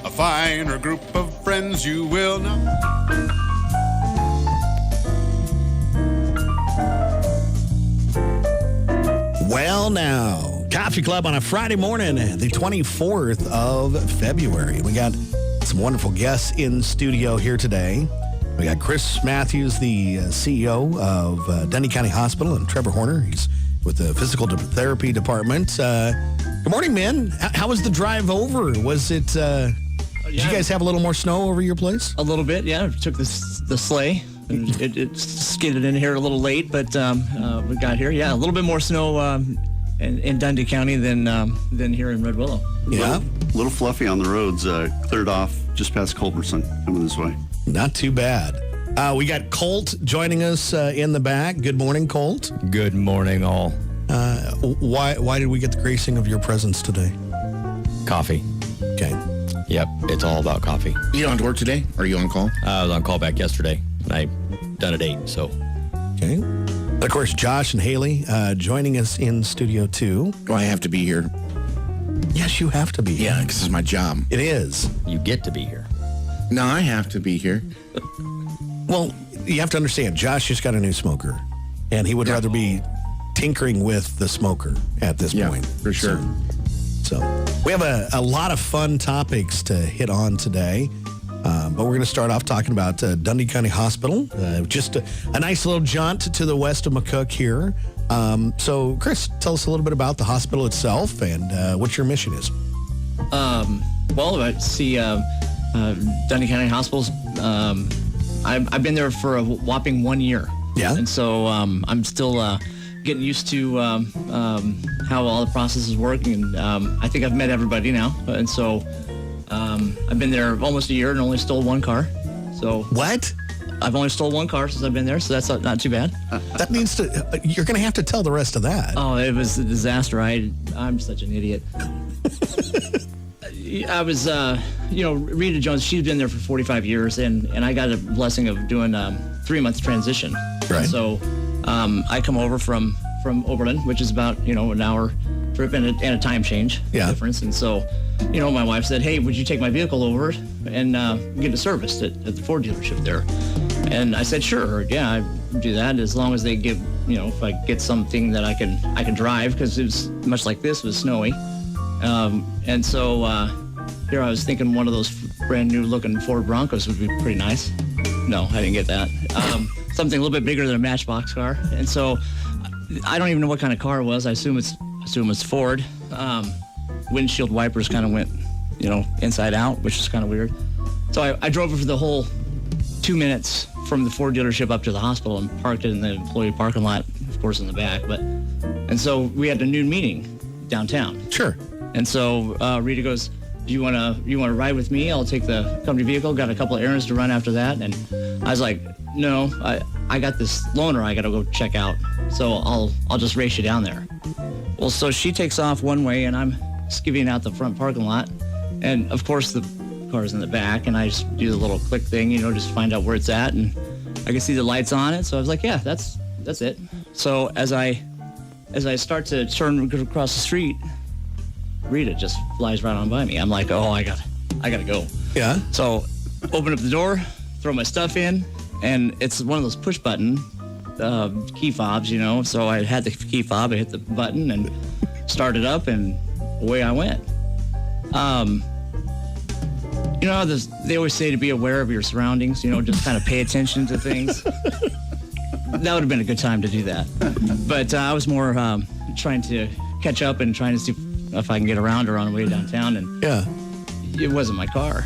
a finer group of friends you will know. Well, now, Coffee Club on a Friday morning, the 24th of February. We got some wonderful guests in studio here today. We got Chris Matthews, the CEO of Dundee County Hospital, and Trevor Horner. He's with the Physical Therapy Department. Good morning, man. How was the drive over? Was it, did you guys have a little more snow over your place? A little bit, yeah. Took the sleigh. It skidded in here a little late, but we got here. Yeah, a little bit more snow in Dundee County than here in Red Willow. Yeah. A little fluffy on the roads. Cleared off just past Culberson, coming this way. Not too bad. We got Colt joining us in the back. Good morning, Colt. Good morning, all. Why did we get the gracing of your presence today? Coffee. Okay. Yep, it's all about coffee. You don't have to work today? Are you on call? I was on call back yesterday, and I done at 8, so. Okay. And of course, Josh and Haley joining us in studio, too. Do I have to be here? Yes, you have to be. Yeah, because it's my job. It is. You get to be here. No, I have to be here. Well, you have to understand, Josh just got a new smoker, and he would rather be tinkering with the smoker at this point. For sure. So we have a lot of fun topics to hit on today, but we're going to start off talking about Dundee County Hospital, just a nice little jaunt to the west of McCook here. So, Chris, tell us a little bit about the hospital itself and what your mission is. Well, I see Dundee County Hospitals. I've been there for a whopping 1 year. Yeah. And so I'm still getting used to how all the processes work, and I think I've met everybody now. And so I've been there almost a year and only stole one car. So What? I've only stole one car since I've been there, so that's not too bad. That means you're going to have to tell the rest of that. Oh, it was a disaster. I'm such an idiot. I was, Rita Jones, she's been there for 45 years, and I got a blessing of doing 3 months transition. Right. So I come over from Oberlin, which is about, an hour trip and a time change difference. And so, my wife said, hey, would you take my vehicle over and get it serviced at the Ford dealership there? And I said, sure, yeah, I do that as long as they give, if I get something that I can drive, because it was much like this, it was snowy. And so here I was thinking one of those brand new looking Ford Broncos would be pretty nice. No, I didn't get that. Something a little bit bigger than a Matchbox car. And so I don't even know what kind of car it was. I assume it's Ford. Windshield wipers kind of went, inside out, which is kind of weird. So I drove it for the whole 2 minutes from the Ford dealership up to the hospital and parked it in the employee parking lot, of course, in the back. And so we had a noon meeting downtown. Sure. And so Rita goes, do you want to ride with me? I'll take the company vehicle. Got a couple of errands to run after that. And I was like, no, I got this loaner I got to go check out. So I'll just race you down there. Well, so she takes off one way, and I'm skivvying out the front parking lot. And, of course, the car's in the back, and I just do the little click thing, just find out where it's at. And I can see the lights on it. So I was like, yeah, that's it. So as I start to turn across the street, Rita just flies right on by me. I'm like, oh, I gotta go. Yeah. So open up the door, throw my stuff in, and it's one of those push button key fobs, So I had the key fob, I hit the button and started up, and away I went. They always say to be aware of your surroundings, just kind of pay attention to things. That would have been a good time to do that. But I was more trying to catch up and trying to see if I can get around her on the way downtown, and it wasn't my car.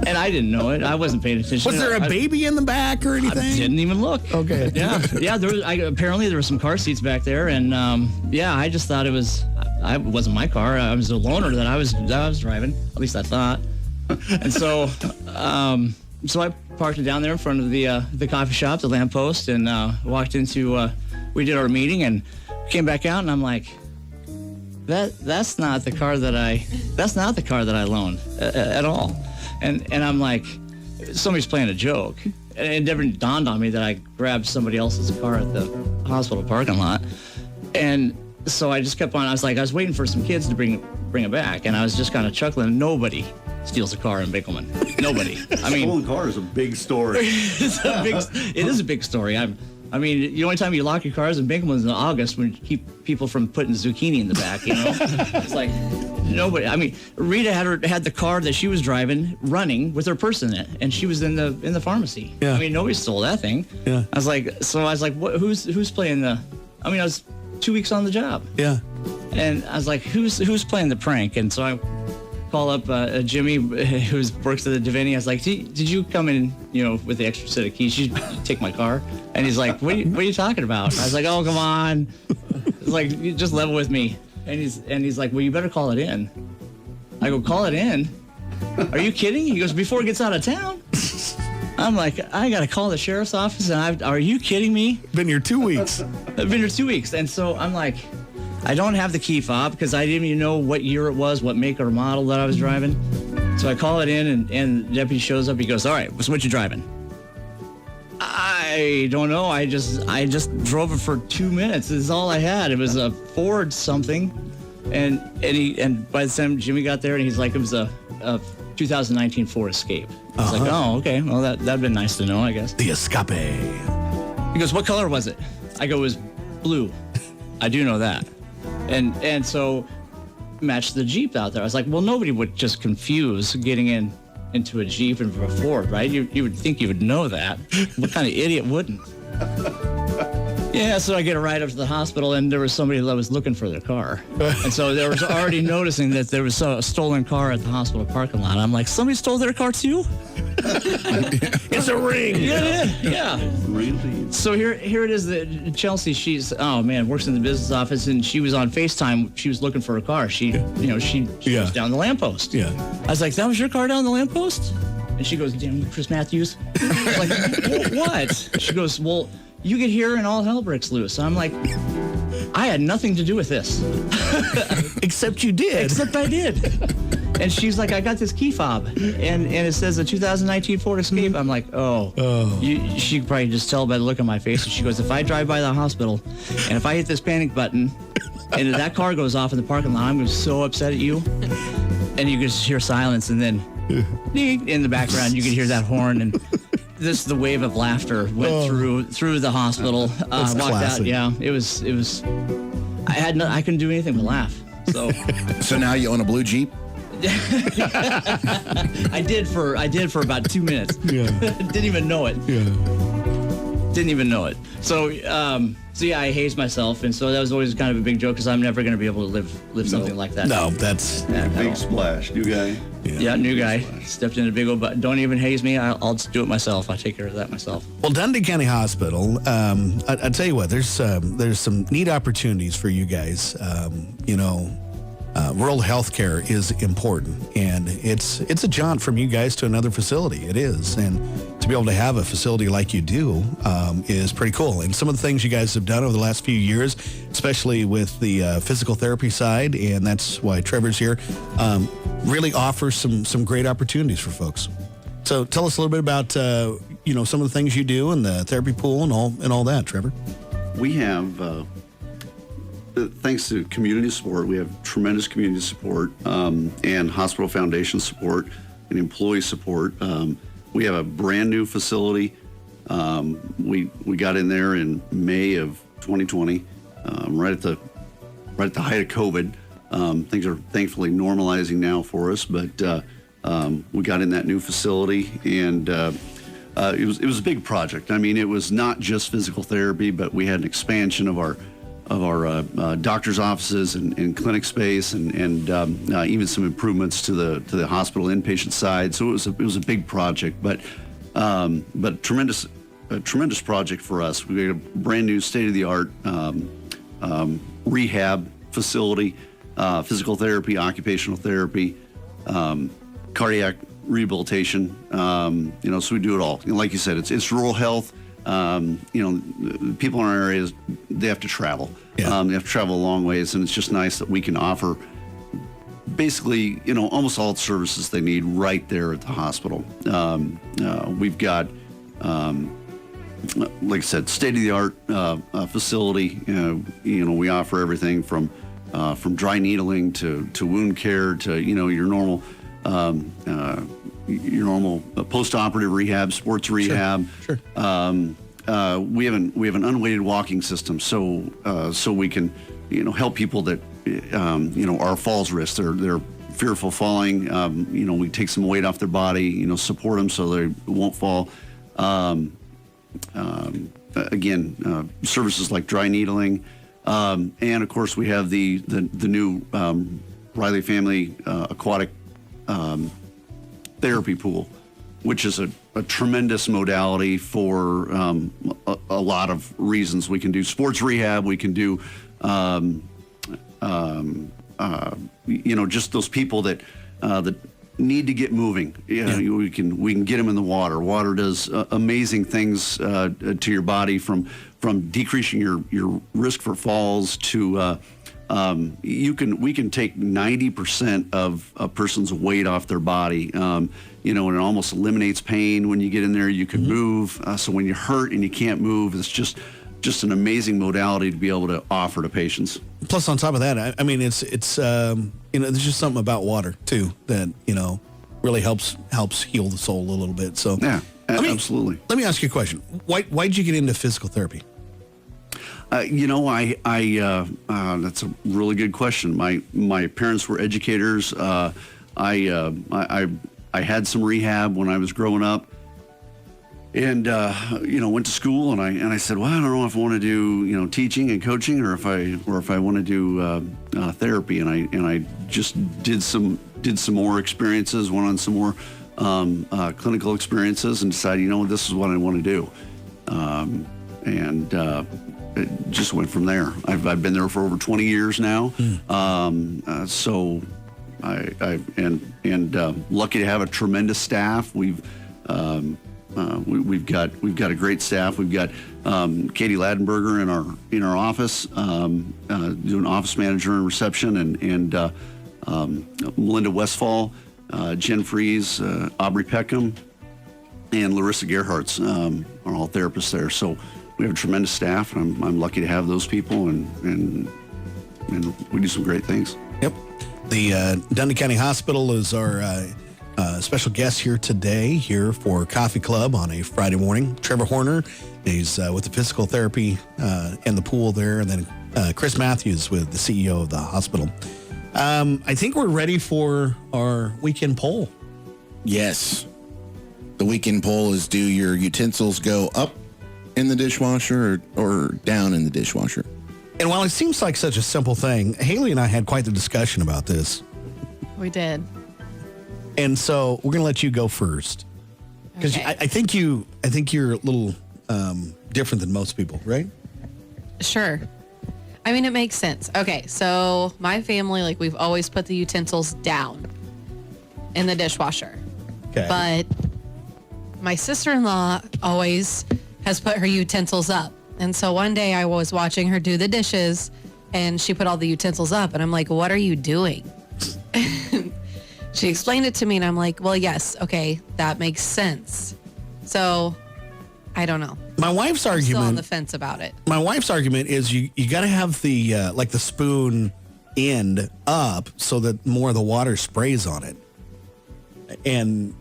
And I didn't know it. I wasn't paying attention. Was there a baby in the back or anything? I didn't even look. Okay. Yeah. Apparently there were some car seats back there, and I just thought it wasn't my car. I was a loaner that I was driving. At least I thought. And so, so I parked it down there in front of the coffee shop, the lamppost, and walked into. We did our meeting and came back out, and I'm like, that's not the car that I loaned at all. And I'm like, somebody's playing a joke. And it never dawned on me that I grabbed somebody else's car at the hospital parking lot. And so I just kept on. I was waiting for some kids to bring it back, and I was just kind of chuckling. Nobody steals a car in Binkelman. Nobody. I mean, Stolen car is a big story. it is a big story. I mean, the only time you lock your cars in Binkelman is in August when you keep people from putting zucchini in the back, you know? It's like, nobody. I mean, Rita had the car that she was driving running with her purse in it, and she was in the pharmacy. Yeah. I mean, nobody stole that thing. Yeah. I was like, what, who's playing the, I mean, I was 2 weeks on the job. Yeah. And I was like, who's playing the prank? And so I call up Jimmy, who works at the Divinity. I was like, did you come in, with the extra set of keys? You take my car? And he's like, what are you talking about? I was like, oh, come on. It's like, you just level with me. And he's like, well, you better call it in. I go, call it in? Are you kidding? He goes, before it gets out of town? I'm like, I got to call the sheriff's office. And are you kidding me? Been here 2 weeks. I've been here 2 weeks. And so I'm like, I don't have the key fob because I didn't even know what year it was, what make or model that I was driving. So I call it in, and the deputy shows up. He goes, all right, so what you driving? I don't know. I just drove it for 2 minutes. This is all I had. It was a Ford something. And by the time Jimmy got there, and he's like, it was a 2019 Ford Escape. I was like, oh, okay. Well, that'd been nice to know, I guess. The Escape. He goes, what color was it? I go, it was blue. I do know that. And so matched the Jeep out there. I was like, well, nobody would just confuse getting into a Jeep and a Ford, right? You would think you would know that. What kind of idiot wouldn't? Yeah, so I get a ride up to the hospital, and there was somebody that was looking for their car. And so they was already noticing that there was a stolen car at the hospital parking lot. I'm like, somebody stole their car too? It's a ring. Yeah. Really? So here it is. That Chelsea, she's works in the business office, and she was on FaceTime. She was looking for a car. She was down the lamppost. Yeah. I was like, that was your car down the lamppost? And she goes, damn, Chris Matthews. I was like, what? She goes, well, you get here and all hell breaks loose. I'm like, I had nothing to do with this. Except you did. Except I did. And she's like, I got this key fob, and it says a 2019 Ford Escape. I'm like, she could probably just tell by the look on my face. And she goes, if I drive by the hospital, and if I hit this panic button, and if that car goes off in the parking lot, I'm going to be so upset at you. And you can just hear silence, and then ding, in the background, you can hear that horn, and the wave of laughter went through the hospital. That's walked classic. out. Yeah, it was. I couldn't do anything but laugh. So. So now you own a blue Jeep? I did for about 2 minutes. Yeah. Didn't even know it. Yeah. Didn't even know it. So yeah, I hazed myself, and so that was always kind of a big joke because I'm never going to be able to live something like that. No, that's Big splash. New guy. Yeah, new guy stepped in a big old. Don't even haze me. I'll just do it myself. I take care of that myself. well. Dundee County Hospital. I tell you what, there's some neat opportunities for you guys. Rural health care is important, and it's a jaunt from you guys to another facility. It is, and to be able to have a facility like you do is pretty cool. And some of the things you guys have done over the last few years, especially with the physical therapy side, and that's why Trevor's here, really offers some great opportunities for folks. So tell us a little bit about some of the things you do and the therapy pool and all that, Trevor. We have, thanks to community support, we have tremendous community support and hospital foundation support and employee support. We have a brand new facility. We got in there in May of 2020, right at the height of COVID. Things are thankfully normalizing now for us, but we got in that new facility, and it was a big project. I mean, it was not just physical therapy, but we had an expansion of our doctor's offices and clinic space, and even some improvements to the hospital inpatient side. So it was a big project, but tremendous project for us. We got a brand new state-of-the-art rehab facility, physical therapy, occupational therapy, cardiac rehabilitation. So we do it all. Like you said, it's rural health. People in our areas, they have to travel. Yeah. They have to travel a long ways, and it's just nice that we can offer basically, almost all the services they need right there at the hospital. We've got like I said, state-of-the-art facility. We offer everything from dry needling to wound care to your normal post-operative rehab, sports rehab. Sure. We have an unweighted walking system, so we can help people that are falls risk. They're fearful falling. We take some weight off their body. Support them so they won't fall. Services like dry needling, and of course we have the new Riley Family Aquatic Therapy Pool, which is a tremendous modality for a lot of reasons. We can do sports rehab. We can do just those people that need to get moving. We can get them in the water. Water does amazing things to your body, from decreasing your risk for falls to we can take 90% of a person's weight off their body. And it almost eliminates pain when you get in there. You can move. So when you're hurt and you can't move, it's just an amazing modality to be able to offer to patients. Plus, on top of that, I mean, it's there's just something about water too that really helps heal the soul a little bit. So yeah, absolutely. Let me ask you a question. Why did you get into physical therapy? That's a really good question. My parents were educators. I had some rehab when I was growing up. And went to school, and I said, well, I don't know if I want to do teaching and coaching, or if I want to do therapy. And I just did some more experiences, went on some more clinical experiences, and decided, this is what I want to do. It just went from there. I've been there for over 20 years now. So I'm lucky to have a tremendous staff. We've got a great staff. We've got Katie Ladenberger in our office, doing office manager and reception, and Melinda Westfall, Jen Fries, Aubrey Peckham, and Larissa Gerhartz are all therapists there. So we have a tremendous staff, and I'm lucky to have those people, and we do some great things. Yep. The Dundee County Hospital is our special guest here today, here for Coffee Club on a Friday morning. Trevor Horner, he's with the physical therapy and the pool there, and then Chris Matthews with the CEO of the hospital. I think we're ready for our weekend poll. Yes. The weekend poll is, do your utensils go up in the dishwasher or down in the dishwasher? And while it seems like such a simple thing, Haley and I had quite the discussion about this. We did. And so we're going to let you go first. Because Okay. I think you're a little different than most people, right? Sure. I mean, it makes sense. Okay, so my family, we've always put the utensils down in the dishwasher. Okay. But my sister-in-law always has put her utensils up. And so one day I was watching her do the dishes, and she put all the utensils up. And I'm like, what are you doing? She explained it to me, and I'm like, well, yes, okay, that makes sense. So, I don't know. My wife's I'm still on argument. the fence about it. My wife's argument is you got to have the the spoon end up so that more of the water sprays on it. And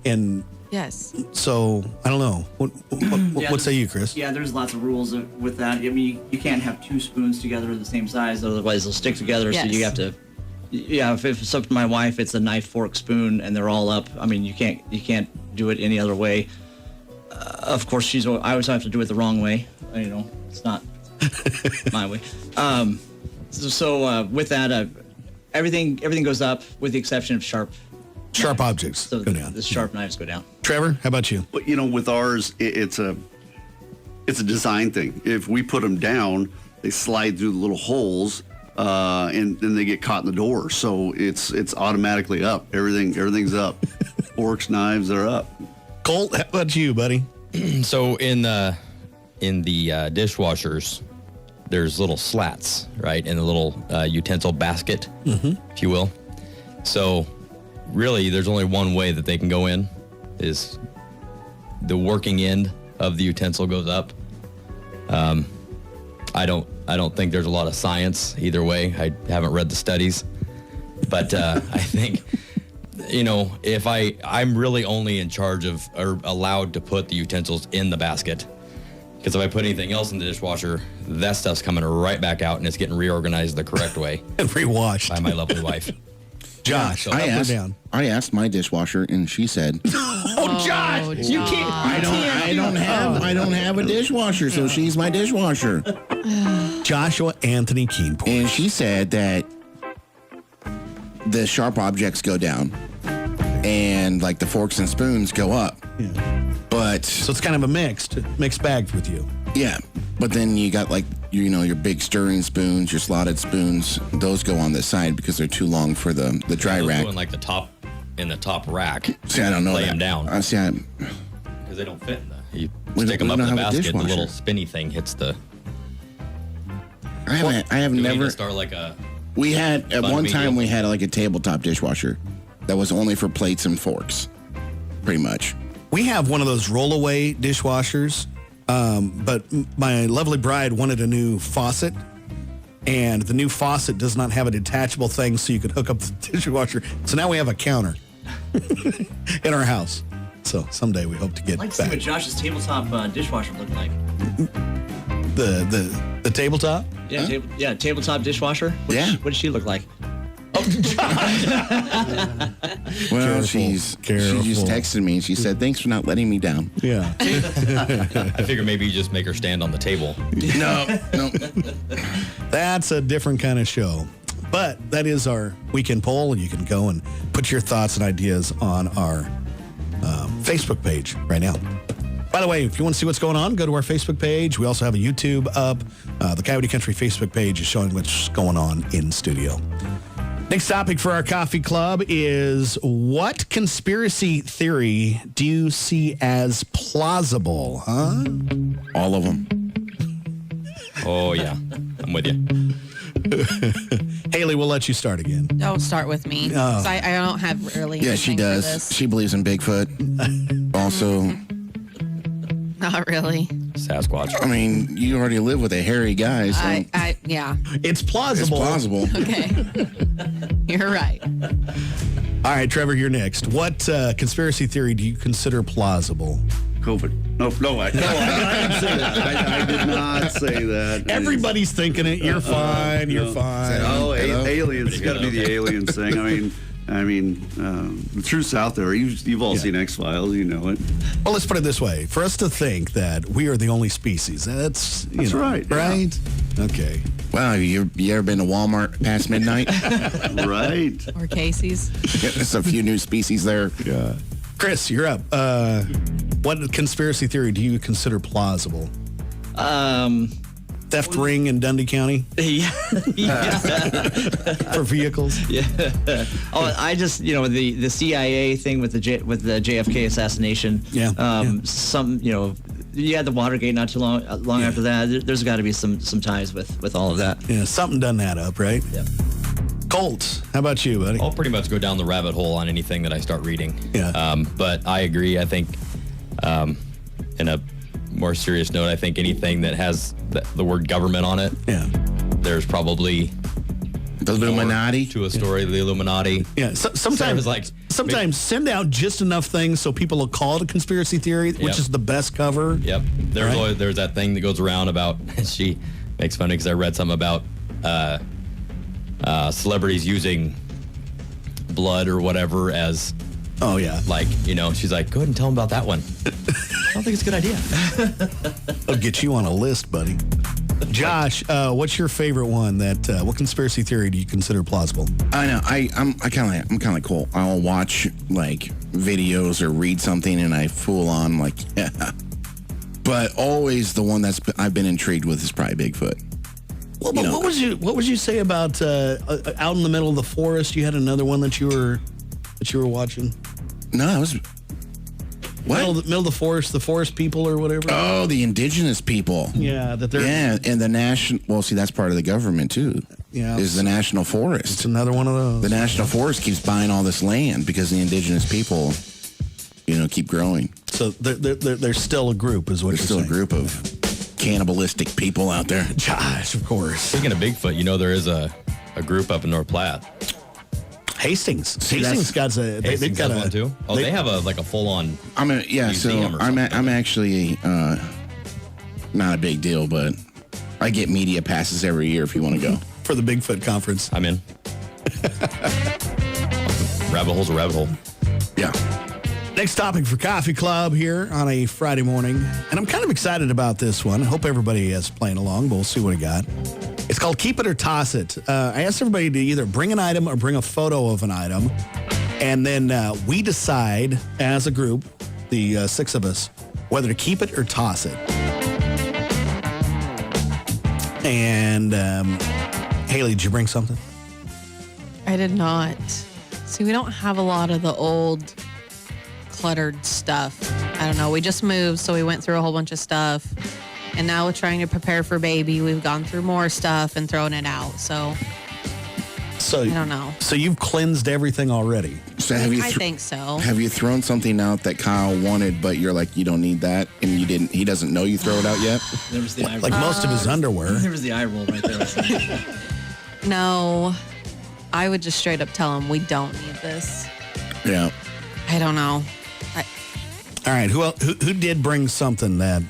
Yes. so I don't know. What say you, Chris? Yeah, there's lots of rules with that. I mean, you can't have two spoons together the same size, otherwise they'll stick together. Yes. So you have to. Yeah, if it's up to my wife, it's a knife, fork, spoon, and they're all up. I mean, you can't do it any other way. Of course, I always have to do it the wrong way. It's not my way. So with that, everything goes up with the exception of sharp objects So go down. the sharp knives go down. Trevor, how about you? But with ours, it's a design thing. If we put them down, they slide through the little holes, and then they get caught in the door. So it's automatically up. Everything's up. Forks, knives, they're up. Colt, how about you, buddy? So in the dishwashers, there's little slats, right, in the little utensil basket, if you will. So really, there's only one way that they can go in, is the working end of the utensil goes up, I don't think there's a lot of science either way. I haven't read the studies, but I think, if I'm really only in charge of or allowed to put the utensils in the basket, because if I put anything else in the dishwasher, that stuff's coming right back out and it's getting reorganized the correct way And rewashed. by my lovely wife. Josh, So up or I down? asked my dishwasher, and she said, Oh, Josh! You can't. I don't have a dishwasher, so she's my dishwasher. Joshua Anthony Keenport. And she said that the sharp objects go down and like the forks and spoons go up. Yeah. But So it's kind of a mixed bag with you. yeah, but then you got like, your big stirring spoons, your slotted spoons, those go on the side because they're too long for the dry Those rack. go in like the top rack. See, I don't know Lay that. them down. Because they don't fit in the. You We stick don't- them we up in don't the have a basket. The little dishwasher. spinny thing hits the. I have Do we need never. to start like a. We had at Fun one medium. time we had like a tabletop dishwasher that was only for plates and forks, pretty much. We have one of those roll-away dishwashers, but my lovely bride wanted a new faucet, and the new faucet does not have a detachable thing so you could hook up the dishwasher. So now we have a counter in our house. So someday we hope to get I'd like to see back. what Josh's tabletop dishwasher looked like. The tabletop? Yeah, tabletop dishwasher. What does she look like? Well, Careful, she just texted me and she said, "Thanks for not letting me down." Yeah. I figure maybe you just make her stand on the table. No. That's a different kind of show. But that is our weekend poll, and you can go and put your thoughts and ideas on our Facebook page right now. By the way, if you want to see what's going on, go to our Facebook page. We also have a YouTube up. The Coyote Country Facebook page is showing what's going on in studio. Next topic for our coffee club is, what conspiracy theory do you see as plausible, huh? All of them. Oh yeah, I'm with you. Haley, we'll let you start again. Don't start with me. 'Cause I don't have really. Yeah, she anything for does. this. She believes in Bigfoot. Also, Not really. Sasquatch. I mean, you already live with a hairy guy, so Yeah. It's it's plausible. plausible. Okay. You're right. All right, Trevor, you're next. What conspiracy theory do you consider plausible? COVID. No, I didn't say that. I did not say that. Everybody's thinking it. You're fine. You're fine. Oh, aliens. It's got to be the aliens thing. I mean, the truth's out there. You've all seen X-Files. You know it. Well, let's put it this way. For us to think that we are the only species, that's right. Yeah. Right? Okay. Wow, you ever been to Walmart past midnight? Right. Or Casey's. There's a few new species there. Yeah. Chris, you're up. What conspiracy theory do you consider plausible? Theft ring in Dundee County Yeah. for vehicles? Yeah. Oh, I just, the CIA thing with the JFK assassination. Yeah. You had the Watergate not too long after that. There's got to be some ties with all of that. Yeah, something done that up, right? Yep. Colt, how about you, buddy? I'll pretty much go down the rabbit hole on anything that I start reading. Yeah. But I agree. I think, in a more serious note, I think anything that has the word government on it, Yeah. there's probably The Illuminati. to a story of the Illuminati. Yeah, sometimes send out just enough things so people will call it a conspiracy theory, which Yep. is the best cover. Yep. Right. There's that thing that goes around about, she makes fun because I read something about celebrities using blood or whatever as, Oh, yeah. she's like, go ahead and tell them about that one. I don't think it's a good idea. I'll get you on a list, buddy. Josh, what's your favorite one? What conspiracy theory do you consider plausible? I know. I'm kind of like Cole. I'll watch like videos or read something and I fool on like, yeah. But always the one I've been intrigued with is probably Bigfoot. Well, but what would you say about out in the middle of the forest? You had another one that you were watching. No, it was what? Middle of the forest people or whatever. Oh, the indigenous people. Yeah, that they're. Yeah, and the national. Well, see, that's part of the government too. Yeah. Is the national It's forest. another one of those. The national forest keeps buying all this land because the indigenous people, keep growing. So they're still a group, is what There's you're still a saying. group of cannibalistic people out there. Josh, of course. Speaking of Bigfoot, you know there is a group up in North Platte. Hastings. See, Hastings got a. They've Hastings got has one too. Oh, they have a full on. So I'm actually not a big deal, but I get media passes every year if you want to go for the Bigfoot conference. I'm in. Rabbit hole's a rabbit hole. Yeah. Next topic for Coffee Club here on a Friday morning. And I'm kind of excited about this one. I hope everybody is playing along, but we'll see what I got. It's called Keep It or Toss It. I asked everybody to either bring an item or bring a photo of an item. And then we decide as a group, the 6 of us, whether to keep it or toss it. And Haley, did you bring something? I did not. See, we don't have a lot of the old cluttered stuff. I don't know. We just moved, so we went through a whole bunch of stuff. And now we're trying to prepare for baby. We've gone through more stuff and thrown it out. So I don't know. So you've cleansed everything already. So I think so. Have you thrown something out that Kyle wanted, but you're like, you don't need that, and you didn't? He doesn't know you throw it out yet. There was the eye Like roll. most of his underwear. There was the eye roll right there. No, I would just straight up tell him we don't need this. Yeah. I don't know. All right, who did bring something that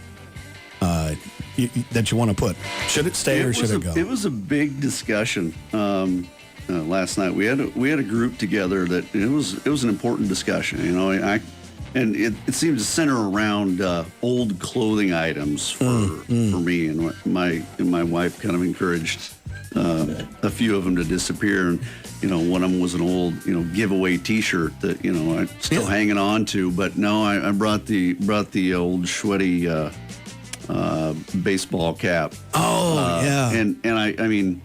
that you want to put? Should it stay or should it go? It was a big discussion last night. We had a group together that it was an important discussion. You know, and it seemed to center around old clothing items for me, and my wife kind of encouraged a few of them to disappear. And you know, one of them was an old giveaway T-shirt that I'm still hanging on to. But no, I brought the old sweaty baseball cap. Oh yeah. And I mean.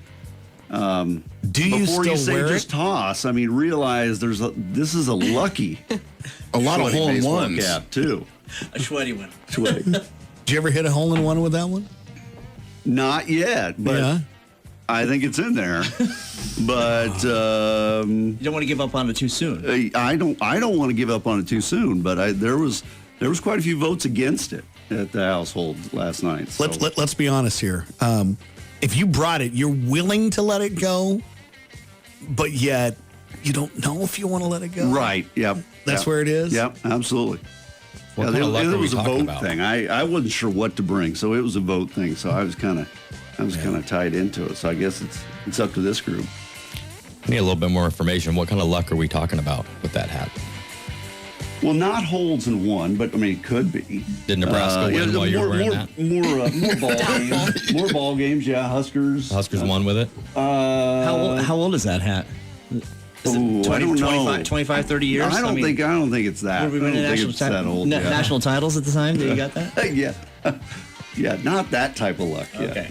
Do you before still you say wear just it? Toss, I mean, realize this is a lucky A lot of sweaty hole in baseball ones. cap too. A sweaty one. Sweaty. Did you ever hit a hole in one with that one? Not yet, but Yeah. I think it's in there. But You don't want to give up on it too soon. I don't want to give up on it too soon. But there was quite a few votes against it at the household last night. So. Let's be honest here. If you brought it, you're willing to let it go, but yet you don't know if you want to let it go. Right. Yep. That's yep. were it is? Yep. Absolutely. What kind of luck it are we was a talking vote about? thing. I wasn't sure what to bring, so it was a vote thing. So I was kind of tied into it. So I guess it's up to this group. I need a little bit more information. What kind of luck are we talking about with that hat? Well, not holes in one, but I mean it could be. Did Nebraska win while you were wearing that? More ball games. More ball games. Yeah, Huskers. Huskers won with it. How old is that hat? Is it I don't know. 25, 30 years? I don't think it's that. Were we I don't winning think national, it's that old. national titles at the time that you got that? Yeah. Yeah, not that type of luck. Yeah. Okay.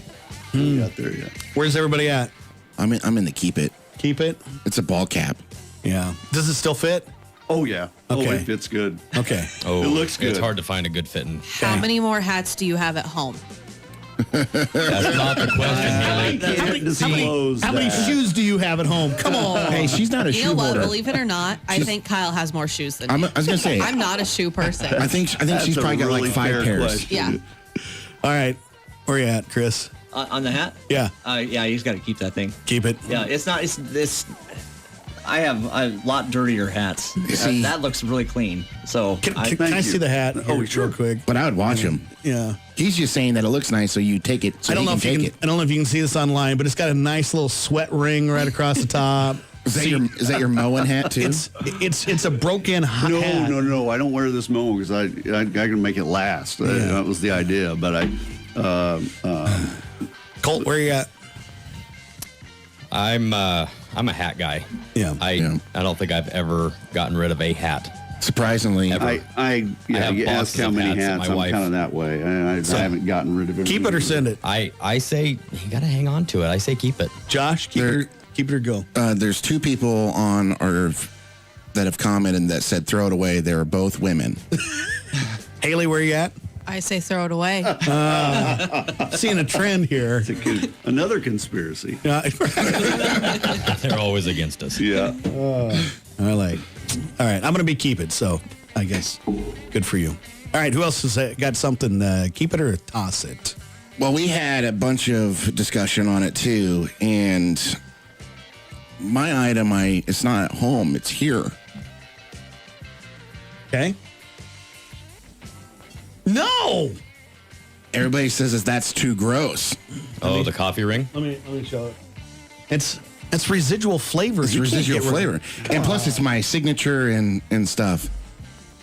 Got there yet. Where's everybody at? I'm in the keep it. Keep it? It's a ball cap. Yeah. Does it still fit? Oh yeah. Okay. Oh, it fits good. Okay. Oh, It looks good. It's hard to find a good fitting. How many more hats do you have at home? That's not the question, Haley. Can't disclose How many that. shoes do you have at home? Come on. Hey, she's not a You shoe know what? hoarder. Believe it or not, I think Kyle has more shoes than me. I was gonna say. I'm not a shoe person. I think That's she's a probably got really like 5 fair pairs. question. Yeah. All right. Where you at, Chris? On the hat? Yeah. Yeah, you just got to keep that thing. Keep it. Yeah, it's not. It's. I have a lot dirtier hats. See- That looks really clean. So Can I I see the hat? Oh, here sure. real quick. But I would watch him. Yeah. He's just saying that it looks nice, so you take it. So I don't he know can if you take can. it. I don't know if you can see this online, but it's got a nice little sweat ring right across the top. Is that your mowing hat too? It's a broken hat. No. I don't wear this mowing because I can make it last. That was the idea. But Colt, where you at? I'm a hat guy. Yeah. I don't think I've ever gotten rid of a hat. Surprisingly, Ever. I have you ask boxes how of many hats that hats. my I'm wife- kind of that way. I haven't gotten rid of it. Keep it or send it. I say you got to hang on to it. I say keep it. Josh, keep it or go. there's 2 people on our that have commented that said throw it away. They were both women. Haley, where you at? I say throw it away. Seeing a trend here. Another conspiracy. Yeah. They're always against us. Yeah. I like. All right, I'm going to be keep it, so I guess good for you. All right, who else has got something? Keep it or toss it? Well, we had a bunch of discussion on it too, and my item, it's not at home; it's here. Okay. No. Everybody says that's too gross. Oh, the coffee ring? Let me show it. It's residual flavor. It's residual flavor, and plus it's my signature and stuff.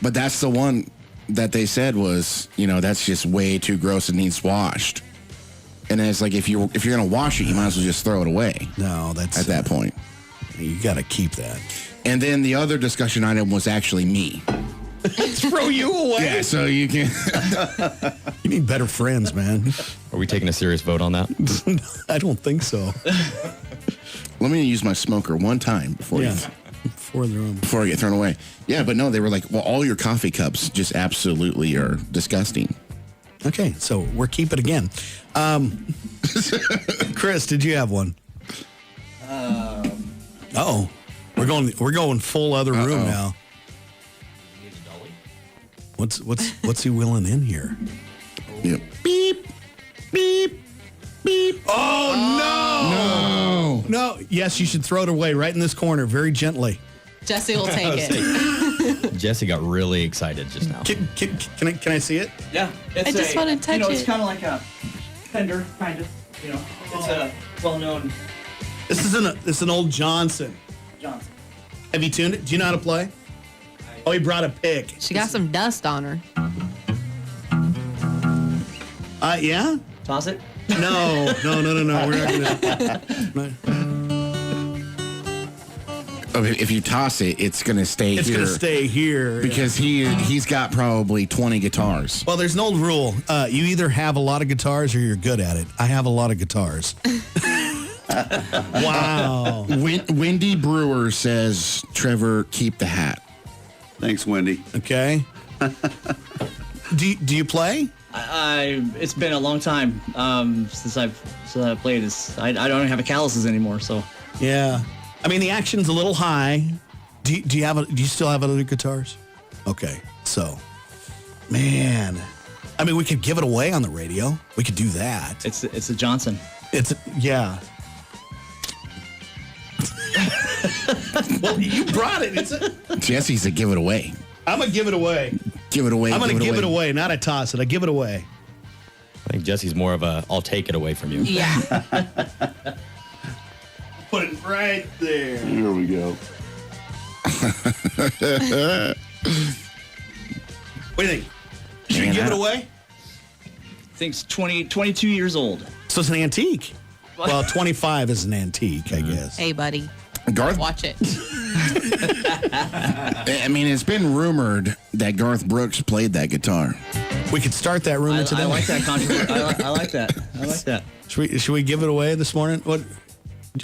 But that's the one that they said was, that's just way too gross and needs washed. And it's like if you're gonna wash it, you might as well just throw it away. No, that's at that point. You got to keep that. And then the other discussion item was actually me. Throw you away. Yeah, so you can. You need better friends, man. Are we taking a serious vote on that? I don't think so. Let me use my smoker one time before I get thrown away. Yeah, but no, they were like, well, all your coffee cups just absolutely are disgusting. Okay, so we're keeping it again. Chris, did you have one? Oh, we're going full other room now. What's he willing in here? Yep. Beep, beep, beep. Oh no! Yes, you should throw it away right in this corner, very gently. Jesse will take it. Jesse got really excited just now. Can I see it? Yeah. I just want to touch it. It's kind of like a Fender, kind of. It's a well-known This is an old Johnson. Johnson. Have you tuned it? Do you know how to play? Oh, he brought a pick. She got some dust on her. Yeah? Toss it? No. We're not gonna. If you toss it, it's going to stay It's here. going to stay here. Because he's got probably 20 guitars. Well, there's an old rule. You either have a lot of guitars or you're good at it. I have a lot of guitars. Wow. Wendy Brewer says, Trevor, keep the hat. Thanks, Wendy. Okay. Do you play? It's been a long time since I played this. I don't have a calluses anymore, so. Yeah. I mean, the action's a little high. Do you still have other guitars? Okay. So, man. I mean, we could give it away on the radio. We could do that. It's a Johnson. Yeah. Well, you brought it. Jesse said, give it away. I'm going to give it away. Give it away. I'm going to give it away, not I toss it. I give it away. I think Jesse's more of a, I'll take it away from you. Yeah. Put it right there. Here we go. What do you think? Should we give it away? I think it's 22 years old. So it's an antique. Well, 25 is an antique, I guess. Hey, buddy. Garth, Watch it. I mean, it's been rumored that Garth Brooks played that guitar. We could start that rumor today. I like that controversy. I like that. I like that. Should we give it away this morning? What?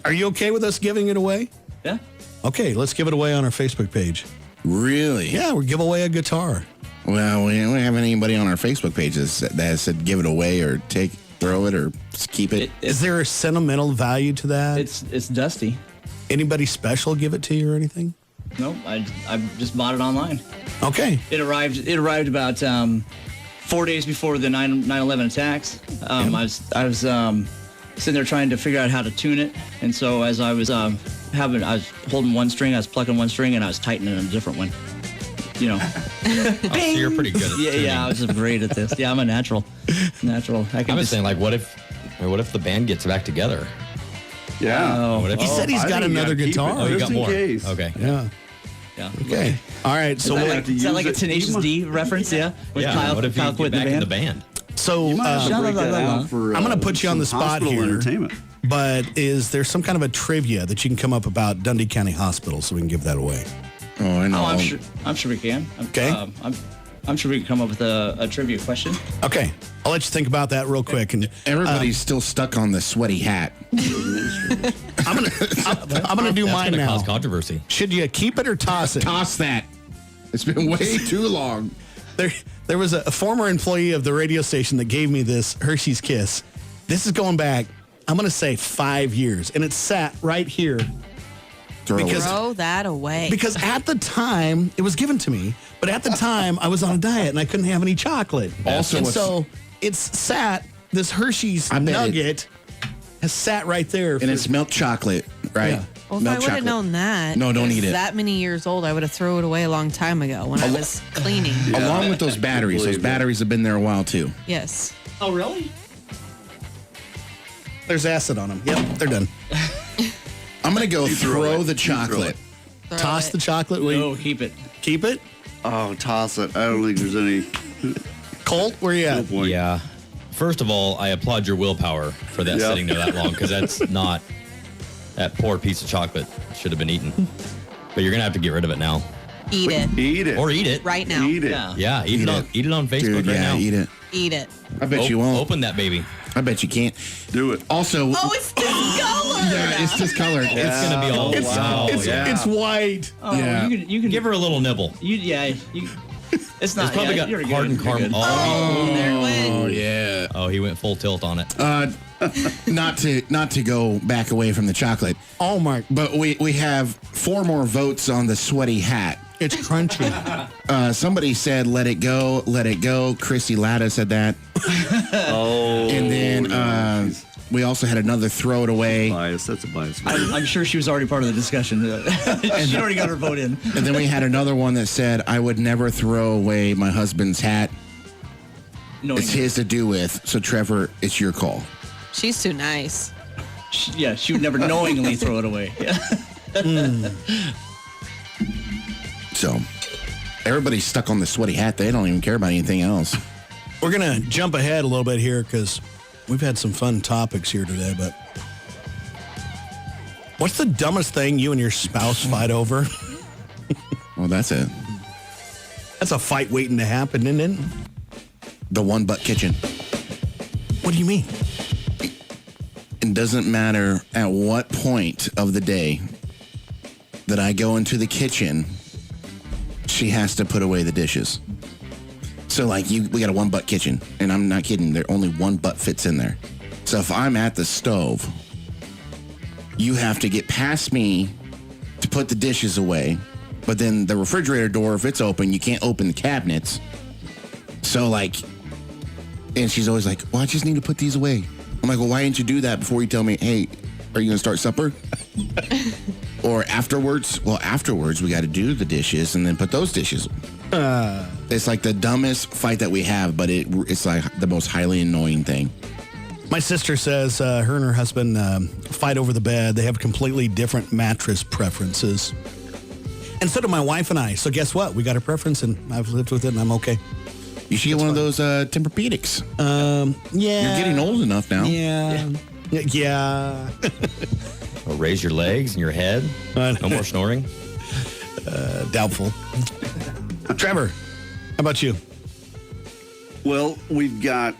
Are you okay with us giving it away? Yeah. Okay, let's give it away on our Facebook page. Really? Yeah, we'll give away a guitar. Well, we don't have anybody on our Facebook pages that has said give it away or throw it or keep it. Is there a sentimental value to that? It's dusty. Anybody special give it to you or anything? No, I just bought it online. Okay. It arrived about 4 days before the 9/11 attacks. I was sitting there trying to figure out how to tune it, and so as I was I was holding one string, I was plucking one string, and I was tightening a different one. Oh, so you're pretty good at tuning. Yeah, I was great at this. Yeah, I'm a natural. I was saying, like, what if the band gets back together? Yeah. What if He said he's got another guitar. Oh, you Just got in more. case. Okay. Yeah. Yeah. Okay. All right. So Is that like a Tenacious D reference? Yeah. With Yeah. What if you Kyle get quit back in the band? So Might have to Shut break up, that out for, I'm going to put you on the some spot hospital here. entertainment. But is there some kind of a trivia that you can come up about Dundee County Hospital so we can give that away? Oh, I know. Oh, I'm sure we can. Okay. I'm sure we can come up with a trivia question. Okay. I'll let you think about that real quick. And Everybody's still stuck on the sweaty hat. I'm gonna do mine That's going to now. cause controversy. Should you keep it or toss it? Toss that. It's been way too long. There was a former employee of the radio station that gave me this Hershey's Kiss. This is going back, I'm going to say 5 years, and it sat right here. Throw that away. Because at the time, it was given to me, but at the time, I was on a diet and I couldn't have any chocolate. Also, and so it's sat this Hershey's I bet nugget has sat right there. And it's milk chocolate, right? Yeah. Well, if milk I would have known that, No, don't it's eat it. That many years old, I would have thrown it away a long time ago when I was cleaning. Along with those batteries. Those batteries have been there a while too. Yes. Oh, really? There's acid on them. Yep, they're done. I'm gonna go throw the You throw chocolate. Throw Toss it. the chocolate. No, keep it. Keep it. Oh, toss it. I don't think there's any. Colt, where you No at? point. Yeah. First of all, I applaud your willpower for that Yeah. sitting there that long, because that's not, that poor piece of chocolate should have been eaten. But you're going to have to get rid of it now. Eat it Eat it. Or eat it. right now. Eat it. Yeah. Yeah, eat it on Facebook Dude, right yeah, now. eat it. Eat it. I bet you won't. Open that baby. I bet you can't. Do it. Also, Oh, it's discolored. yeah, it's discolored. It's going to be all, wow, yeah. It's white. Oh, Yeah. you can Give her a little nibble. It's not. It's probably yeah, got you're good, hardened you're good. caramel. Oh, there it went. Oh yeah. Oh, he went full tilt on it. Not to go back away from the chocolate, Oh, Mark. but we have 4 more votes on the sweaty hat. It's crunchy. Somebody said, "Let it go, let it go." Chrissy Latta said that. Oh. And then we also had another throw it away. Bias. That's a bias. I'm sure she was already part of the discussion. She already got her vote in. And then we had another one that said, "I would never throw away my husband's hat. No, It's his to do with." So Trevor, it's your call. She's too nice. she would never knowingly throw it away. Yeah. So everybody's stuck on the sweaty hat. They don't even care about anything else. We're going to jump ahead a little bit here because we've had some fun topics here today, but what's the dumbest thing you and your spouse fight over? Well, that's it. That's a fight waiting to happen, isn't it? The one butt kitchen. What do you mean? It doesn't matter at what point of the day that I go into the kitchen, she has to put away the dishes. So like we got a one butt kitchen, and I'm not kidding, there only one butt fits in there. So if I'm at the stove, you have to get past me to put the dishes away. But then the refrigerator door, if it's open, you can't open the cabinets. So like, and she's always like, "Well, I just need to put these away." I'm like, "Well, why didn't you do that before you tell me, hey, are you going to start supper?" Or afterwards? Well, afterwards, we got to do the dishes and then put those dishes. It's like the dumbest fight that we have, but it's like the most highly annoying thing. My sister says her and her husband fight over the bed. They have completely different mattress preferences. And so do my wife and I. So guess what? We got a preference, and I've lived with it, and I'm okay. You should get one of those Tempur-Pedics. Yeah. You're getting old enough now. Yeah. Yeah. Or raise your legs and your head. No more snoring. Doubtful. Trevor, how about you? Well, we've got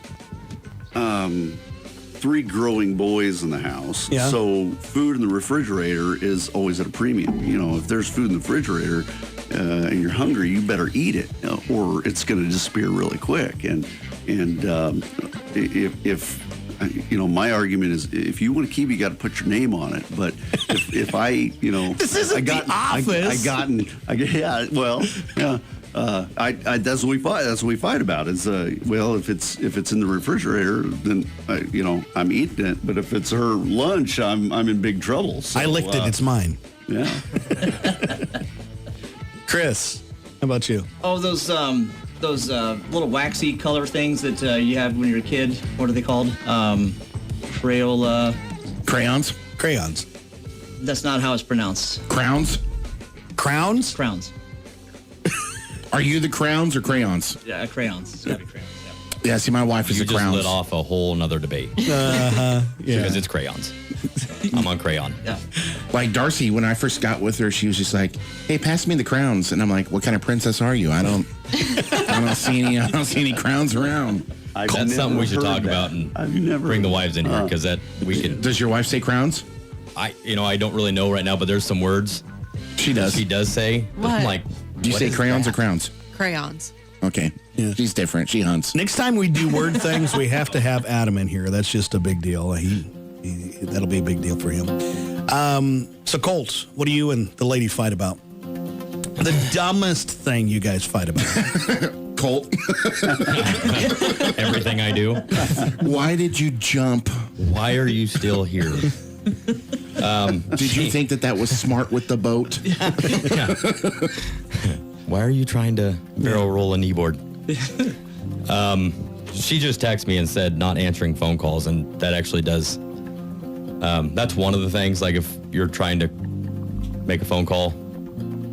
3 growing boys in the house. Yeah. So food in the refrigerator is always at a premium. You know, if there's food in the refrigerator and you're hungry, you better eat it, or it's going to disappear really quick. And if you know, my argument is, if you want to keep it, you got to put your name on it. But if I, you know, This isn't The Office. that's what we fight. That's what we fight about. Is well, if it's in the refrigerator, then you know, I'm eating it. But if it's her lunch, I'm in big trouble. So, I licked it. It's mine. Yeah. Chris, how about you? Oh, those little waxy color things that you have when you're a kid. What are they called? Crayola. Crayons? Crayons. That's not how it's pronounced. Crowns? Crowns? Crowns. Are you the crowns or crayons? Yeah, crayons. It's gotta be crayons. Yeah, see, my wife is You the just crowns. lit off a whole nother debate. Yeah. Because it's crayons. I'm on crayon. Yeah. Like Darcy, when I first got with her, she was just like, "Hey, pass me the crowns," and I'm like, "What kind of princess are you? I don't see any crowns around." That's something we should talk about and I've never bring the wives in here, because that we can. Does your wife say crowns? I don't really know right now, but there's some words She does. she does say. What? I'm like, Do you what say is crayons that? or crowns? Crayons. Okay. Yeah. She's different. She hunts. Next time we do word things, we have to have Adam in here. That's just a big deal. That'll be a big deal for him. So, Colt, what do you and the lady fight about? The dumbest thing you guys fight about. Colt, Everything I do. why did you jump? Why are you still here? Did you think that was smart with the boat? Why are you trying to barrel roll a kneeboard? She just texted me and said not answering phone calls, and that actually does. That's one of the things, like if you're trying to make a phone call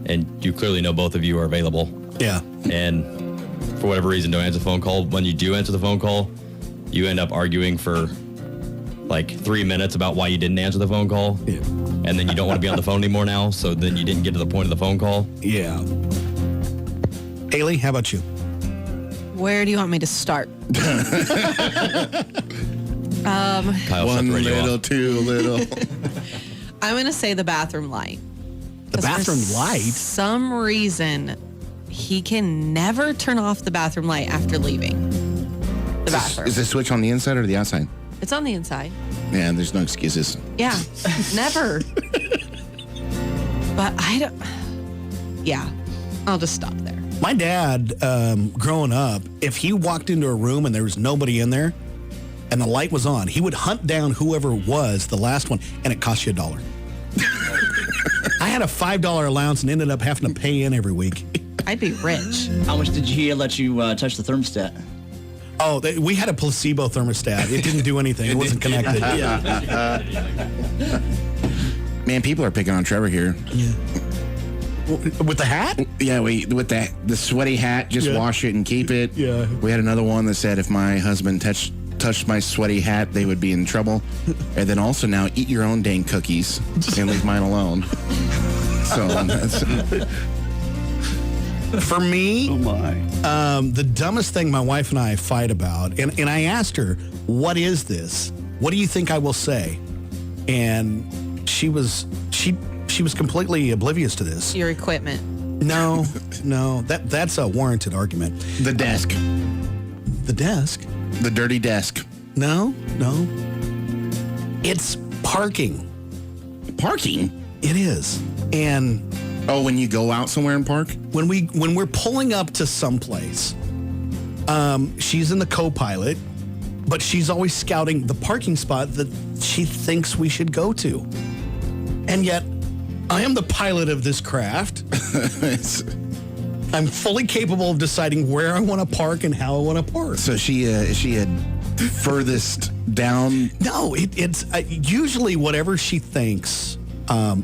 and you clearly know both of you are available. Yeah. And for whatever reason don't answer the phone call. When you do answer the phone call, you end up arguing for like 3 minutes about why you didn't answer the phone call. Yeah. And then you don't want to be on the phone anymore now, so then you didn't get to the point of the phone call. Yeah. Haley, how about you? Where do you want me to start? Kyle, shut One the radio little, off. two little. I'm going to say the bathroom light. The bathroom light? For some reason, he can never turn off the bathroom light after leaving the bathroom. Is the switch on the inside or the outside? It's on the inside. Yeah, there's no excuses. Yeah, never. But I don't. Yeah, I'll just stop there. My dad, growing up, if he walked into a room and there was nobody in there and the light was on, he would hunt down whoever was the last one, and it cost you $1. I had a $5 allowance and ended up having to pay in every week. I'd be rich. How much did he let you touch the thermostat? Oh, we had a placebo thermostat. It didn't do anything. It wasn't connected. Man, people are picking on Trevor here. Yeah. With the hat? Yeah, with the sweaty hat, just Yeah. wash it and keep it. Yeah. We had another one that said if my husband touched my sweaty hat, they would be in trouble. And then also now eat your own dang cookies and leave mine alone. So that's For me, Oh my. the dumbest thing my wife and I fight about, and I asked her, what is this? What do you think I will say? And she was completely oblivious to this. Your equipment. No, that's a warranted argument. the desk, The desk? the dirty desk. No. It's parking. Parking? It is. And Oh, when you go out somewhere and park? when we're pulling up to someplace, she's in the co-pilot, but she's always scouting the parking spot that she thinks we should go to. And yet, I am the pilot of this craft. I'm fully capable of deciding where I want to park and how I want to park. So she had furthest down. No, it's usually whatever she thinks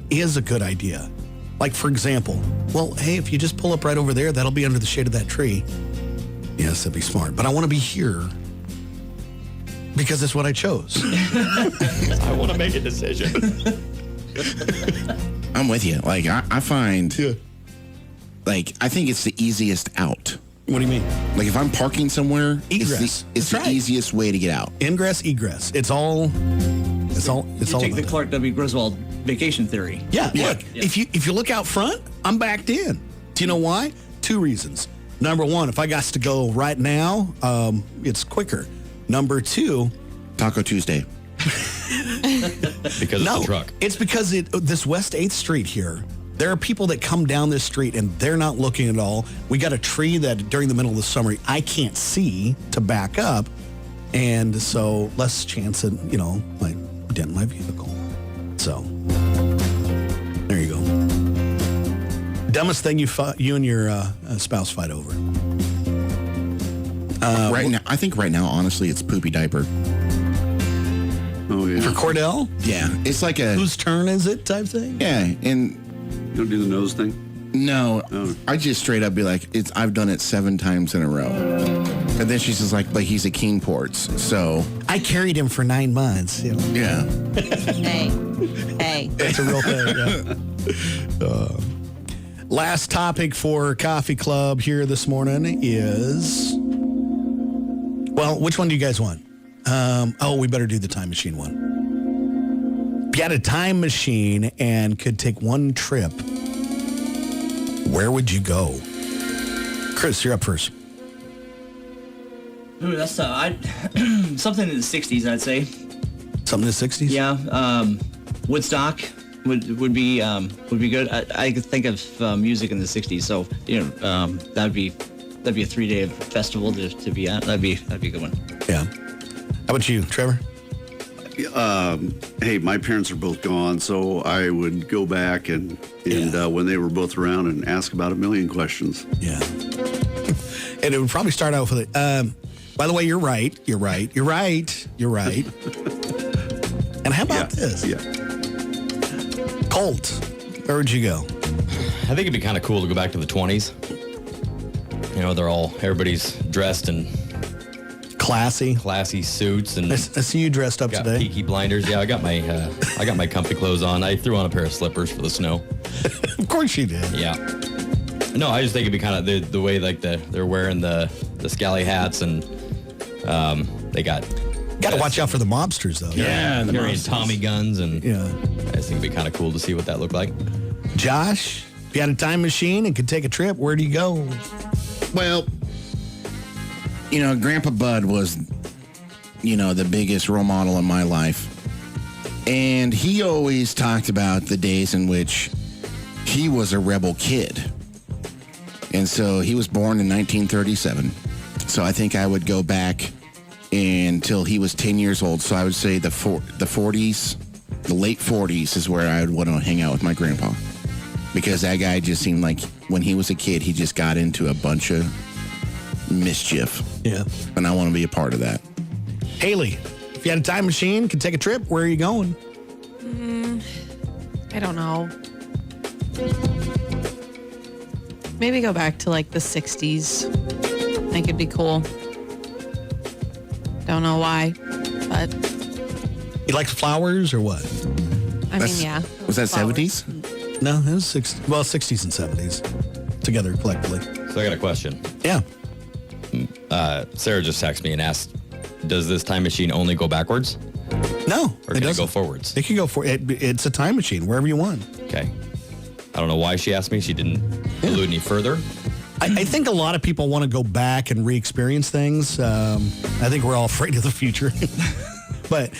is a good idea. Like, for example, well, hey, if you just pull up right over there, that'll be under the shade of that tree. Yes, that'd be smart. But I want to be here because that's what I chose. I want to make a decision. I'm with you. Like I find, Yeah. like I think it's the easiest out. What do you mean? Like if I'm parking somewhere, Egress. it's That's the right. easiest way to get out. Ingress, egress. It's all You about take the that. Clark W. Griswold vacation theory. Yeah, Yeah. look, if you look out front, I'm backed in. Do you know why? 2 reasons. Number one, if I got to go right now, it's quicker. Number 2, Taco Tuesday. Because no, it's the truck. it's because this West 8th Street here, there are people that come down this street and they're not looking at all. We got a tree that during the middle of the summer I can't see to back up, and so less chance at, like dent my vehicle. So there you go. Dumbest thing you and your spouse fight over. Right now, I think right now, honestly, it's poopy diaper. Oh yeah. For Cordell, Yeah, it's like a whose turn is it type thing? yeah, and You don't do the nose thing? no, Oh. I just straight up be like, I've done it 7 times in a row, and then she's just like, but he's a Keenports, so I carried him for 9 months. yeah. Hey. That's a real thing. Yeah. Last topic for Coffee Club here this morning is, well, which one do you guys want? We better do the time machine one. If you had a time machine and could take one trip, where would you go? Chris, you're up first. Ooh, that's something in the '60s, I'd say. Something in the 60s? Yeah, Woodstock would be good. I could think of music in the '60s, so that'd be that'd be a 3-day festival to be at. That'd be a good one. Yeah. How about you, Trevor? Hey, my parents are both gone, so I would go back and when they were both around and ask about a million questions. Yeah. And it would probably start out with it. By the way, you're right. And how about this? Yeah. Colt, where would you go? I think it'd be kind of cool to go back to the 20s. You know, everybody's dressed in Classy suits, and I see you dressed up got today. Peaky Blinders. Yeah, I got my comfy clothes on. I threw on a pair of slippers for the snow. Of course you did. Yeah. No, I just think it'd be kind of the way like they're wearing the scally hats, and they got to watch out for the mobsters, though. Yeah, the carrying monsters. Tommy guns, and Yeah. I just think it'd be kind of cool to see what that looked like. Josh, if you had a time machine and could take a trip, where do you go? Well, Grandpa Bud was, the biggest role model in my life. And he always talked about the days in which he was a rebel kid. And so he was born in 1937. So I think I would go back until he was 10 years old. So I would say the 40s, the late 40s is where I would want to hang out with my grandpa. Because that guy just seemed like when he was a kid, he just got into a bunch of mischief. Yeah. And I want to be a part of that. Haley, if you had a time machine, could take a trip, where are you going? I don't know. Maybe go back to like the 60s. I think it'd be cool. Don't know why, but You like flowers or what? I mean, yeah. Was that flowers. 70s? No, it was 60s and 70s together collectively. So I got a question. Yeah. Sarah just texted me and asked, does this time machine only go backwards, No, or can it go forwards? It can go it's a time machine, wherever you want. Okay. I don't know why she asked me. She didn't allude any further. I think a lot of people want to go back and re-experience things. I think we're all afraid of the future. But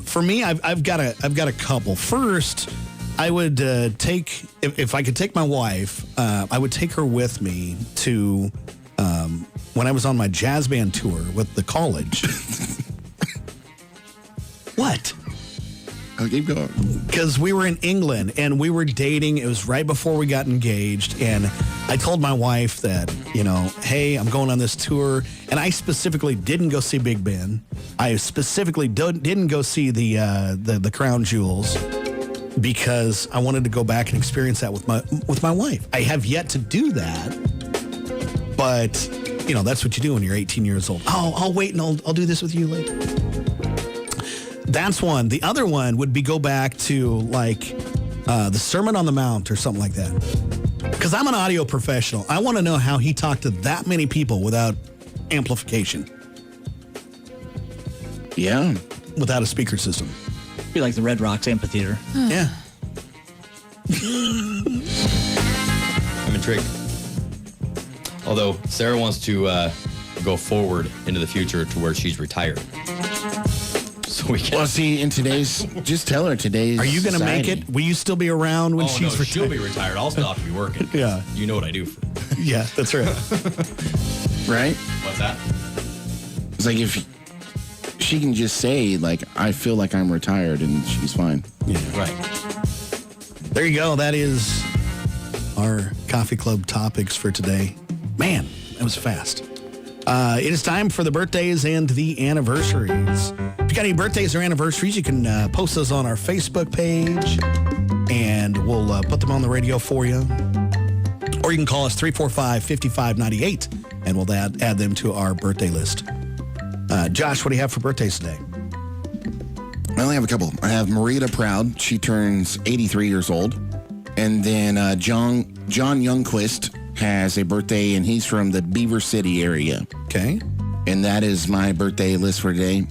for me, I've got a couple. First, I would take, if I could take my wife, I would take her with me to when I was on my jazz band tour with the college. What? I'll keep going. Because we were in England and we were dating. It was right before we got engaged. And I told my wife that, hey, I'm going on this tour. And I specifically didn't go see Big Ben. I specifically didn't go see the Crown Jewels because I wanted to go back and experience that with my wife. I have yet to do that. But, that's what you do when you're 18 years old. Oh, I'll wait and I'll do this with you later. That's one. The other one would be go back to the Sermon on the Mount or something like that. Because I'm an audio professional. I want to know how he talked to that many people without amplification. Yeah. Without a speaker system. Be like the Red Rocks Amphitheater. Yeah. I'm intrigued. Although Sarah wants to go forward into the future to where she's retired. So we can. Well, see, just tell her today's. Are you going to make society. it? Will you still be around when she's retired? She'll be retired. I'll still have to be working. Yeah. You know what I do. Yeah, that's right. Right? What's that? It's like if she can just say, I feel like I'm retired, and she's fine. Yeah. Right. There you go. That is our Coffee Club topics for today. Man, that was fast. It is time for the birthdays and the anniversaries. If you got any birthdays or anniversaries, you can post those on our Facebook page, and we'll put them on the radio for you. Or you can call us 345-5598, and we'll add them to our birthday list. Josh, what do you have for birthdays today? I only have a couple. I have Marita Proud. She turns 83 years old. And then John Youngquist has a birthday, and he's from the Beaver City area. Okay. And that is my birthday list for today.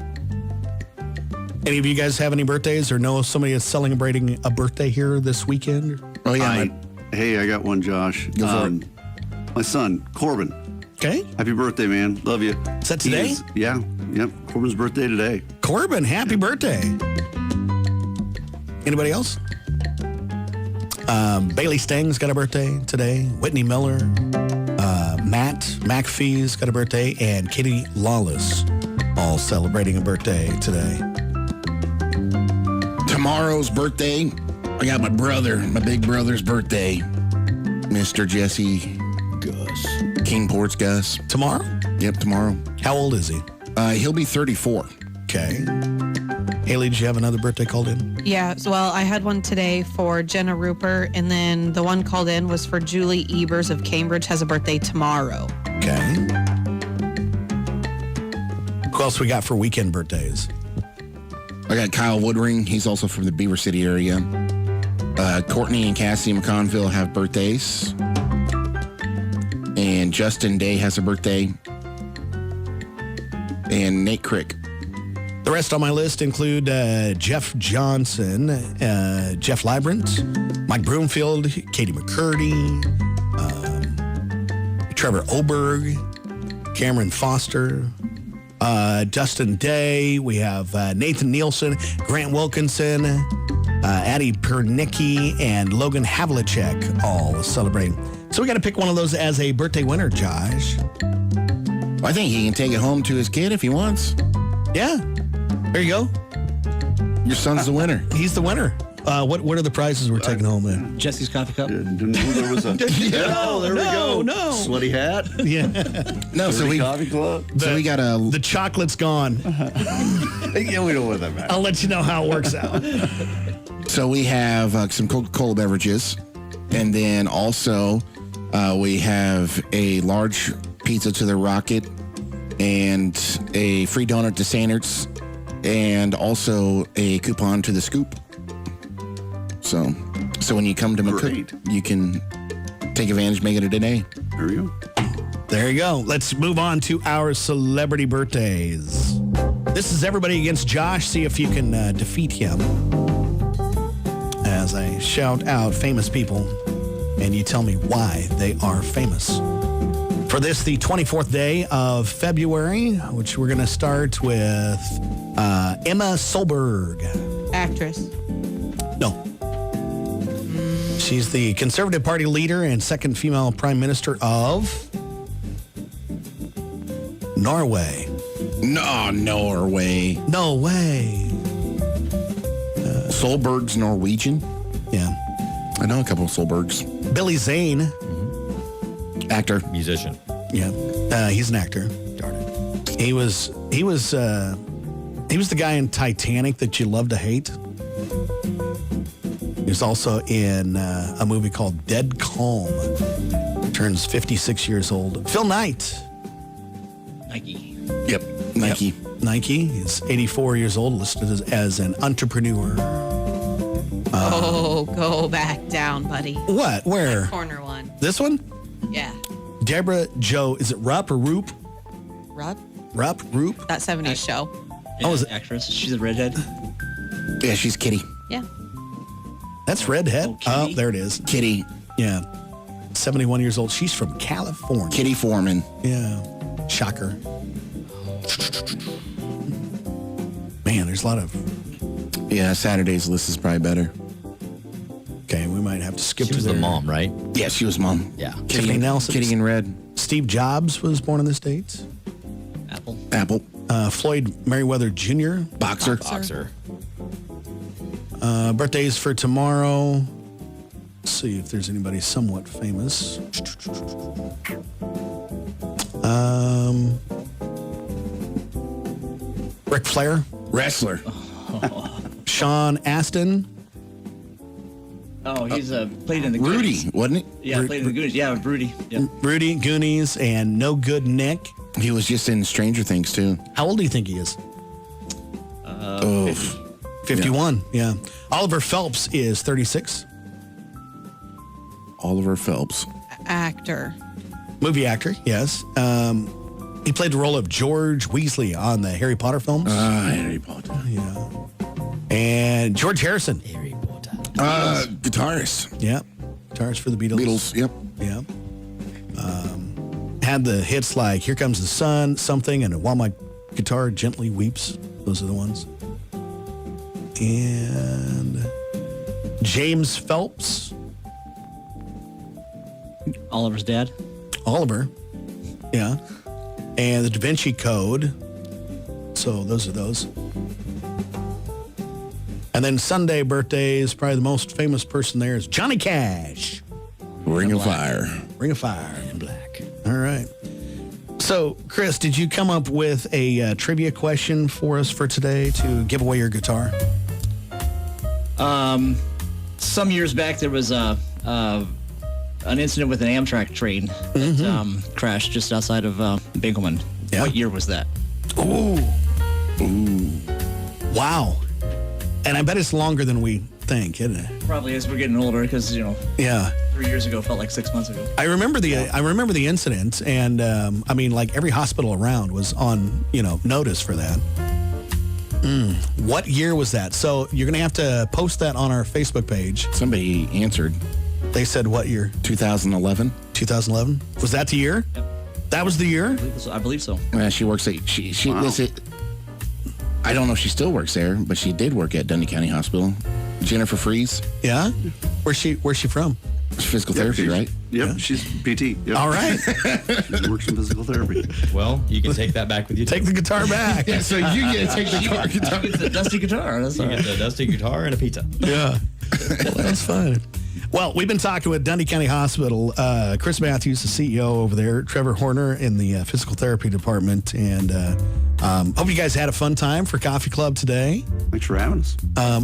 Any of you guys have any birthdays or know somebody that's celebrating a birthday here this weekend? Oh, yeah. Hey, I got one, Josh. Go for it. My son, Corbin. Okay. Happy birthday, man. Love you. Is that today? Yeah. Yep. Corbin's birthday today. Corbin, happy birthday. Anybody else? Bailey Stang's got a birthday today. Whitney Miller. Matt McPhee's got a birthday, and Katie Lawless, all celebrating a birthday today. Tomorrow's birthday, I got my big brother's birthday, Mr. Jesse Gus. Kingport's Gus. Tomorrow? Yep, tomorrow. How old is he? He'll be 34. Okay. Haley, did you have another birthday called in? Yeah, well, I had one today for Jenna Rupert, and then the one called in was for Julie Ebers of Cambridge, has a birthday tomorrow. Okay. Who else we got for weekend birthdays? I got Kyle Woodring. He's also from the Beaver City area. Courtney and Cassie McConville have birthdays. And Justin Day has a birthday. And Nate Crick. The rest on my list include Jeff Johnson, Jeff Librant, Mike Broomfield, Katie McCurdy, Trevor Oberg, Cameron Foster, Dustin Day. We have Nathan Nielsen, Grant Wilkinson, Addie Pernicki, and Logan Havlicek all celebrating. So we got to pick one of those as a birthday winner, Josh. I think he can take it home to his kid if he wants. Yeah. There you go. Your son's the winner. He's the winner. What are the prizes we're taking home then? Jesse's coffee cup. Didn't know there was a. No, there we go. no. Sweaty hat. Yeah. No, so we Coffee club. we got a. The chocolate's gone. Yeah, we know what that matters. I'll let you know how it works out. So we have some Coca-Cola beverages, and then also we have a large pizza to the Rocket, and a free donut to Sander's, and also a coupon to the Scoop. So when you come to McCook, you can take advantage, make it a day. There you go. There you go. Let's move on to our celebrity birthdays. This is everybody against Josh. See if you can defeat him. As I shout out famous people, and you tell me why they are famous. For this, the 24th day of February, which we're going to start with Emma Solberg. Actress. No. She's the Conservative Party leader and second female prime minister of Norway. No, Norway. No way. Solberg's Norwegian. Yeah. I know a couple of Solbergs. Billy Zane. Actor. Musician. Yeah. He's an actor. Darn it. He was the guy in Titanic that you love to hate. He was also in a movie called Dead Calm. Turns 56 years old. Phil Knight. Nike. Yep. Nike. Yep. Nike. He's 84 years old, listed as an entrepreneur. Go back down, buddy. What? Where? Corner one. This one? Yeah. Deborah Joe. Is it Rupp or Roop? Rupp? Roop? That 70s show. Yeah, is it? Actress. She's a redhead. Yeah, she's Kitty. Yeah. That's Redhead. Oh, Kitty? Oh, there it is. Kitty. Yeah. 71 years old. She's from California. Kitty Foreman. Yeah. Shocker. Man, there's a lot of... Yeah, Saturday's list is probably better. Okay, we might have to skip She to was the there. mom, right? Yeah, she was mom. Yeah. Tiffany Nelson. Kitty in red. Steve Jobs was born in the States. Apple. Apple. Floyd Merriweather Jr. Boxer. Boxer. Birthdays for tomorrow. Let's see if there's anybody somewhat famous. Ric Flair. Wrestler. Sean Astin. Oh, he's played in the Rudy, Goonies. wasn't it? Yeah, played in the Goonies. Yeah, Rudy. Yeah. Rudy, Goonies, and No Good Nick. He was just in Stranger Things, too. How old do you think he is? 50. 51, yeah. Oliver Phelps is 36. Oliver Phelps. Actor. Movie actor, yes. He played the role of George Weasley on the Harry Potter films. Harry Potter. Yeah. And George Harrison. Harry Potter. Guitarist. Yeah. Guitarist for the Beatles. Beatles, yep. Yeah. Had the hits like Here Comes the Sun, Something, and While My Guitar Gently Weeps. Those are the ones. And James Phelps. Oliver's dad. Oliver. Yeah. And the Da Vinci Code. So those are those. And then Sunday birthdays, probably the most famous person there is Johnny Cash. Ring of Fire. Ring of Fire in black. All right. So, Chris, did you come up with a trivia question for us for today to give away your guitar? Some years back, there was an incident with an Amtrak train that crashed just outside of Binkelman. Yeah. What year was that? Ooh. Wow. And I bet it's longer than we think, isn't it? Probably as we're getting older, because, Yeah. 3 years ago felt like 6 months ago. I remember the incident, and like every hospital around was on notice for that. What year was that? So you're gonna have to post that on our Facebook page. Somebody answered. They said what year? 2011. 2011. Was that the year? Yep. That was the year. I believe so. She works at she. Wow. I don't know if she still works there, but she did work at Dundee County Hospital. Jennifer Fries, Yeah. Where's she from? physical therapy, right? Yep, Yeah. she's PT. Yep. All right. She works in physical therapy. Well, you can take that back with you. Take the guitar back. Yeah, so you get to take the car guitar. It's a dusty guitar. That's all You right. get the dusty guitar and a pizza. Yeah. Well, that's fun. Well, we've been talking with Dundee County Hospital. Chris Matthews, the CEO over there, Trevor Horner in the physical therapy department. And hope you guys had a fun time for Coffee Club today. Thanks for having us.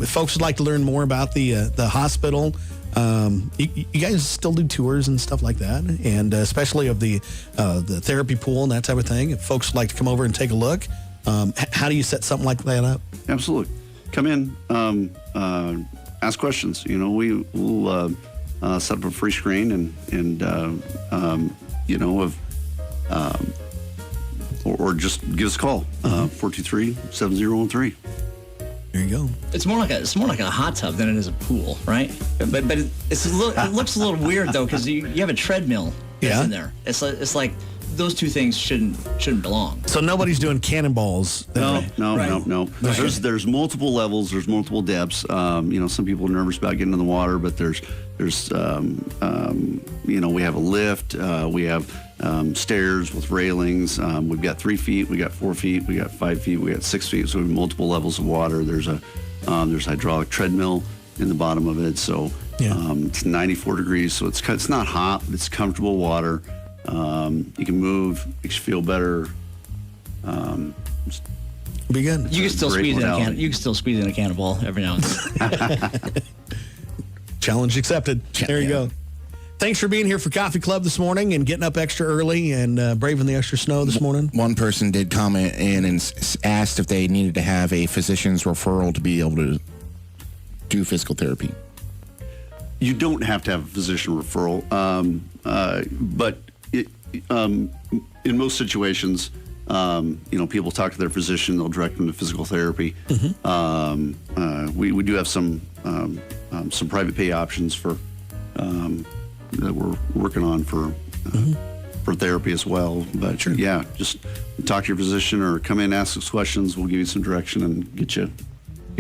If folks would like to learn more about the hospital, you guys still do tours and stuff like that, and especially of the therapy pool and that type of thing. If folks would like to come over and take a look, how do you set something like that up? Absolutely. Come in, ask questions. We'll set up a free screen or just give us a call, 423-7013. There you go. It's more like a hot tub than it is a pool, right? But it looks a little weird though, because you have a treadmill that's in there. It's like those two things shouldn't belong. So nobody's doing cannonballs. No. Okay. There's multiple levels. There's multiple depths. Some people are nervous about getting in the water, but there's we have a lift. We have stairs with railings. We've got 3 feet. We got 4 feet. We got 5 feet. We got 6 feet. So we have multiple levels of water. There's hydraulic treadmill in the bottom of it. So it's 94 degrees. So it's not hot, but it's comfortable water. You can move, makes you feel better. Be good. You can still Great squeeze in a cannonball every now and then. Challenge accepted. There you go. Thanks for being here for Coffee Club this morning and getting up extra early and braving the extra snow this morning. One person did comment in and asked if they needed to have a physician's referral to be able to do physical therapy. You don't have to have a physician referral, but in most situations, people talk to their physician, they'll direct them to physical therapy. We do have some private pay options for that we're working on for therapy as well. But yeah, just talk to your physician or come in, ask us questions. We'll give you some direction and get you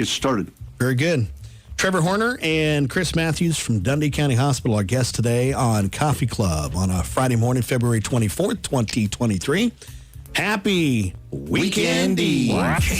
started. Very good. Trevor Horner and Chris Matthews from Dundee County Hospital, our guests today on Coffee Club on a Friday morning, February 24th, 2023. Happy Weekend Eve.